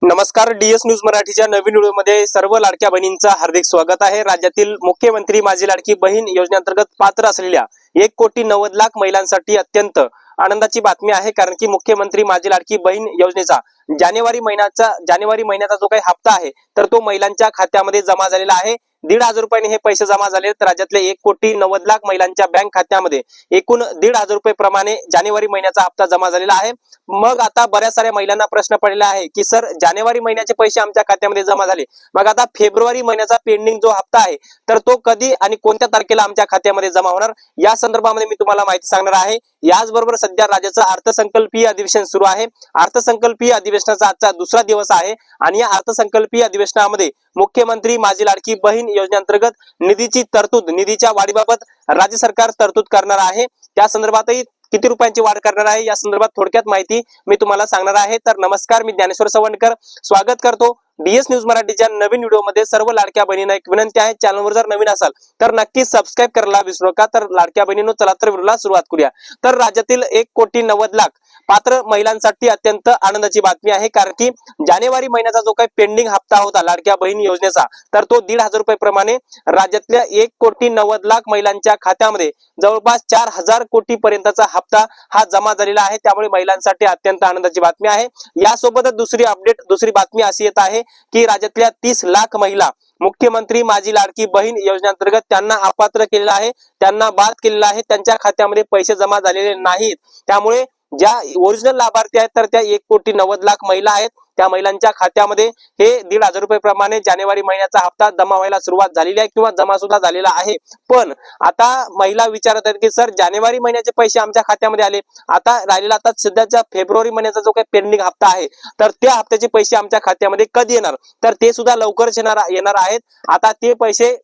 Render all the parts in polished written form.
नमस्कार, DS news मराठीच्या नवीन व्हिडिओमध्ये सर्व लाडक्या बहिणींचं हार्दिक स्वागत आहे। राज्यातील मुख्यमंत्री माझी लाडकी बहीण योजनेअंतर्गत पात्र असलेल्या 1,90,00,000 महिलांसाठी अत्यंत आनंदाची बातमी आहे, कारण की मुख्यमंत्री माझी लाडकी बहीण योजनेचा जानेवारी महिन्याचा जो काही हप्ता आहे तर तो महिलांच्या खात्यामध्ये जमा झालेला आहे। 1,500 रुपयांनी हे पैसे जमा झाले। तर राज्यातले 1,90,00,000 महिलांच्या बँक खात्यामध्ये एकूण 1,500 रुपये प्रमाणे जानेवारी महिन्याचा हप्ता जमा झालेला आहे। मग आता बऱ्याच साऱ्या महिलांना प्रश्न पडलेला आहे की सर, जानेवारी महिन्याचे पैसे आमच्या खात्यामध्ये जमा झाले, मग आता फेब्रुवारी महिन्याचा पेंडिंग जो हप्ता आहे तर तो कधी आणि कोणत्या तारखेला आमच्या खात्यामध्ये जमा होणार, या संदर्भामध्ये मी तुम्हाला माहिती सांगणार आहे। याचबरोबर सध्या राज्याचं अर्थसंकल्पीय अधिवेशन सुरू आहे। अर्थसंकल्पीय अधिवेशनाचा आजचा दुसरा दिवस आहे आणि या अर्थसंकल्पीय अधिवेशनामध्ये मुख्यमंत्री माझी लाडकी बहीण योजनेअंतर्गत निधीची तरतूद, निधीच्या वाढीबाबत राज्य सरकार तरतूद करणार आहे। त्या संदर्भातही किती रुपयांची वाढ करणार आहे या संदर्भात थोडक्यात माहिती मी तुम्हाला सांगणार आहे। तर नमस्कार, मी ज्ञानेश्वर सवंडकर स्वागत करतो डीएस न्यूज मराठीच्या नवीन व्हिडिओमध्ये। सर्व लाडक्या बहिणींना एक विनंती आहे, चॅनलवर जर नवीन असाल तर नक्की सबस्क्राइब करायला विसरू नका। तर लाडक्या बहिणींनो, चला तर व्हिडिओला सुरुवात करूया। तर राज्यातील 1,90,00,000 पात्र महिलांसाठी अत्यंत आनंदाची बातमी आहे, कारण की जानेवारी महिन्याचा जो काही पेंडिंग हप्ता होता लाडक्या बहीण योजनेचा तर तो 1,500 रुपये प्रमाणे राज्यातल्या 1,90,00,000 महिलांच्या खात्यामध्ये जवळपास 4,000 कोटी पर्यंतचा हप्ता हा जमा झालेला आहे। त्यामुळे महिलांसाठी अत्यंत आनंदाची बातमी आहे। यासोबतच दुसरी बातमी अशी येत आहे की राज्यातल्या 30 लाख महिला मुख्यमंत्री माझी लाडकी बहीण योजनेअंतर्गत त्यांना अपात्र केलेला आहे, त्यांना बाद केलेला आहे, त्यांच्या खात्यामध्ये पैसे जमा झालेले नाहीत। त्यामुळे ज्या ओरिजिनल लाभार्थी आहेत तर त्या 1,90,00,000 महिला आहेत, त्या महिलांच्या खात्यामध्ये हे 1,500 रुपये प्रमाणे जानेवारी महिन्याचा हप्ता जमा व्हायला सुरुवात झालेली आहे किंवा जमा सुद्धा झालेला आहे। पण आता महिला विचारत आहेत की सर, जानेवारी महिन्याचे पैसे आमच्या खात्यामध्ये आले, आता राहिलेला आता सध्याच्या फेब्रुवारी महिन्याचा जो काही पेंडिंग हप्ता आहे तर त्या हप्त्याचे पैसे आमच्या खात्यामध्ये कधी येणार, तर ते सुद्धा लवकरच येणार आहेत। आता ते पैसे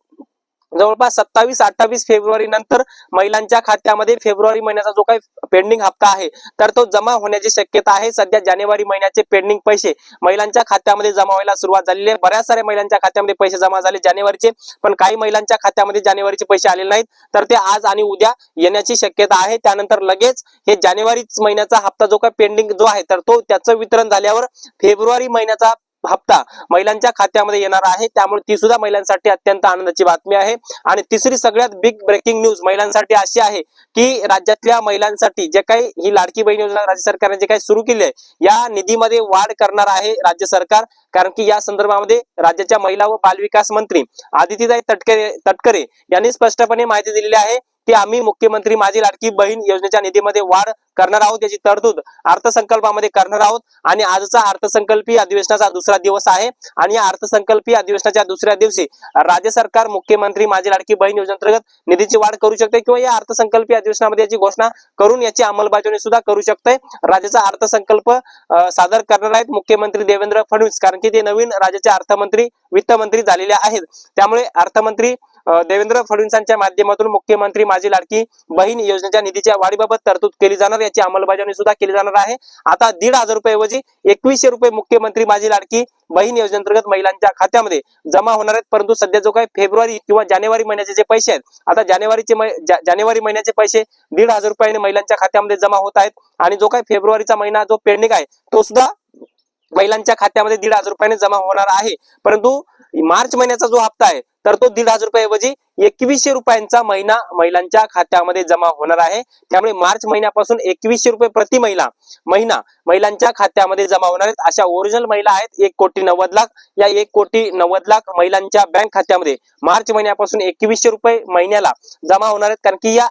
जवळपास 27-28 फेब्रुवारी नंतर महिलांच्या खात्यामध्ये फेब्रुवारी महिन्याचा जो काही पेंडिंग हप्ता आहे तर तो जमा होण्याची शक्यता आहे। सध्या जानेवारी महिन्याचे पेंडिंग पैसे महिलांच्या खात्यामध्ये जमा व्हायला सुरुवात झालेली आहे। बऱ्याच साऱ्या महिलांच्या खात्यामध्ये पैसे जमा झाले जानेवारीचे, पण काही महिलांच्या खात्यामध्ये जानेवारीचे पैसे आलेले नाहीत, तर ते आज आणि उद्या येण्याची शक्यता आहे। त्यानंतर लगेच हे जानेवारी महिन्याचा हप्ता जो काही पेंडिंग जो आहे तर तो त्याचं वितरण झाल्यावर फेब्रुवारी महिन्याचा हप्ता महिलांच्या खात्यामध्ये येणार आहे। त्यामुळे ती सुद्धा महिलांसाठी अत्यंत आनंदाची बातमी आहे। आणि तिसरी सगळ्यात बिग ब्रेकिंग न्यूज महिलांसाठी अशी आहे की राज्यातल्या महिलांसाठी जे काही ही लाडकी बहीण योजना राज्य सरकारने जे काही सुरू केली आहे या निधीमध्ये वाढ करणार आहे राज्य सरकार, कारण की या संदर्भामध्ये राज्याच्या महिला व बालविकास मंत्री आदितीताई तटकरे यांनी स्पष्टपणे माहिती दिलेली आहे की आम्ही मुख्यमंत्री माझी लाडकी बहीण योजनेच्या निधीमध्ये वाढ करणार आहोत, याची तरतूद अर्थसंकल्पामध्ये करणार आहोत। आणि आजचा अर्थसंकल्पीय अधिवेशनाचा दुसरा दिवस आहे आणि या अर्थसंकल्पीय अधिवेशनाच्या दुसऱ्या दिवशी राज्य सरकार मुख्यमंत्री माझी लाडकी बहीण योजनेअंतर्गत निधीची वाढ करू शकते किंवा या अर्थसंकल्पीय अधिवेशनामध्ये याची घोषणा करून याची अंमलबजावणी सुद्धा करू शकते। राज्याचा अर्थसंकल्प सादर करणार आहेत मुख्यमंत्री देवेंद्र फडणवीस, कारण की ते नवीन राज्याचे अर्थमंत्री वित्तमंत्री झालेले आहेत। त्यामुळे अर्थमंत्री देवेंद्र फडणवीसांच्या माध्यमातून मुख्यमंत्री माझी लाडकी बहीण योजनेच्या निधीच्या वाढीबाबत तरतूद केली जाणार, याची अंमलबजावणी सुद्धा केली जाणार आहे। आता 1,500 रुपये ऐवजी 2,100 रुपये मुख्यमंत्री माझी लाडकी बहीण योजनेअंतर्गत महिलांच्या खात्यामध्ये जमा होणार आहेत। परंतु सध्या जो काही फेब्रुवारी किंवा जानेवारी महिन्याचे जे पैसे आहेत, आता जानेवारी महिन्याचे पैसे 1,500 रुपयाने महिलांच्या खात्यामध्ये जमा होत आहेत आणि जो काही फेब्रुवारीचा महिना जो पेंडिंग आहे तो सुद्धा महिलांच्या खात्यामध्ये 1,500 रुपयाने जमा होणार आहे। परंतु मार्च महिन्याचा जो हप्ता आहे तर तो 1,500 रुपये ऐवजी 2,100 रुपयांचा महिना महिलांच्या खात्यामध्ये जमा होणार आहे। त्यामुळे मार्च महिन्यापासून 2,100 रुपये प्रति महिना महिलांच्या खात्यामध्ये जमा होणार आहेत। अशा ओरिजिनल महिला आहेत 1,90,00,000। या 1,90,00,000 महिलांच्या बँक खात्यामध्ये मार्च महिन्यापासून 2,100 रुपये महिन्याला जमा होणार आहेत, कारण की या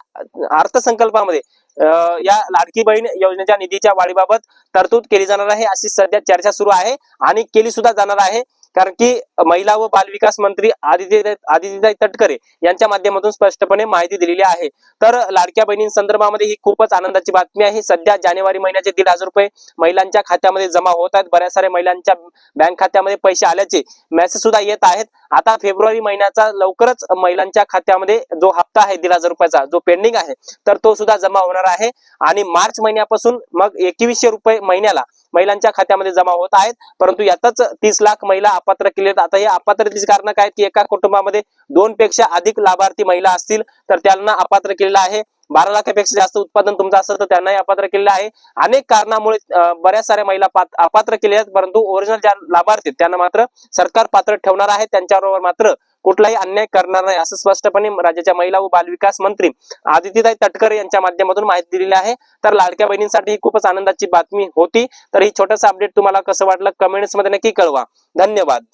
अर्थसंकल्पामध्ये या लाडकी बहीण योजनेच्या निधीच्या वाढीबाबत तरतूद केली जाणार आहे, अशी सध्या चर्चा सुरू आहे आणि केली सुद्धा जाणार आहे। कारण की महिला व बालविकास मंत्री आदितीताई तटकरे यांच्या माध्यमातून स्पष्टपणे माहिती दिलेली आहे। तर लाडक्या बहिणींसंदर्भामध्ये ही खूपच आनंदाची बातमी आहे। सध्या जानेवारी महिन्याचे 1,500 रुपये महिलांच्या खात्यामध्ये जमा होत आहेत। बऱ्याच साऱ्या महिलांच्या बँक खात्यामध्ये पैसे आल्याचे मेसेज सुद्धा येत आहेत। आता फेब्रुवारी महिन्याचा लवकरच महिलांच्या खात्यामध्ये जो हप्ता आहे 1,500 रुपयाचा जो पेंडिंग आहे तर तो सुद्धा जमा होणार आहे आणि मार्च महिन्यापासून मग 2,100 रुपये महिन्याला महिलांच्या खात्यामध्ये जमा होत आहेत। परंतु यातच 30 लाख महिला अपात्र केले आहेत। आता हे अपात्रतेची कारण काय की एका कुटुंबामध्ये 2 पेक्षा अधिक लाभार्थी महिला असतील तर त्यांना अपात्र केलेला आहे। 12 लाखापेक्षा जास्त उत्पादन तुमचं असेल तर त्यांनाही अपात्र केलेलं आहे. अनेक कारणामुळे बऱ्याच साऱ्या महिला अपात्र केल्या आहेत, परंतु ओरिजिनल ज्या लाभार्थी आहेत त्यांना मात्र सरकार पात्र ठेवणार आहे. त्यांच्याबरोबर मात्र कुठलाही अन्याय करणार नाही असं स्पष्टपणे राज्याच्या महिला व बालविकास मंत्री आदितीताई तटकर यांच्या माध्यमातून माहिती दिलेली आहे. तर लाडक्या बहिणींसाठी ही खूपच आनंदाची बातमी होती. तर ही छोटंसं अपडेट तुम्हाला कसं वाटलं कमेंट्स मध्ये नक्की कळवा. धन्यवाद.